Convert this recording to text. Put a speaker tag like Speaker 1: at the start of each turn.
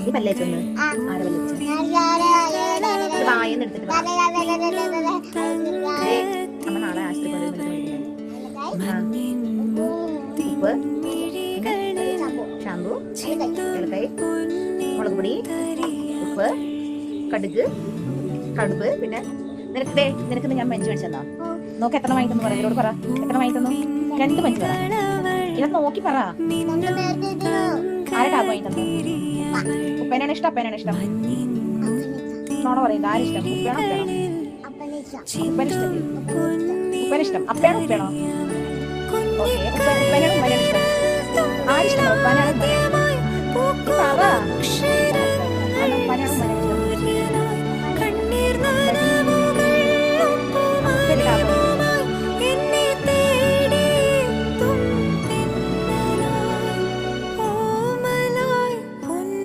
Speaker 1: ഈ പല്ലേച്ചൊന്ന് ആരെ പല്ലേച്ച വായന്ന് എടുത്തിട്ട് അമ്മ നാളെ ആശുപത്രി ഉപ്പ് ഷാമ്പു ഏലക്കായ് മുളക് പൊടി ഉപ്പ് കടുക് കടുപ്പ് പിന്നെ നിനക്ക് ഞാൻ മഞ്ച് മേടിച്ചെന്നാ നോക്ക് എത്ര വാങ്ങിക്കുന്നു പറ ഇവരോട് പറ എത്ര വാങ്ങിക്കുന്നു 2 മഞ്ച് പറ ഇതൊക്കെ നോക്കി പറ ആരെ ടാബ് വാങ്ങി തന്നു ഉപ്പേനാണ് ഇഷ്ടം അപ്പേനാണ് ഇഷ്ടം നോണ പറയുന്നത് ആരിഷ്ടം ഉപ്പേണോ ഉപ്പേനിഷ്ടം ഉപ്പേനിഷ്ടം അപ്പേണോ ഉപ്പേണോ ഓക്കെ ഉപ്പേനാണ് ഉമ്മേനാണ് ഇഷ്ടം ആരിഷ്ടം ഉപ്പാനാണ്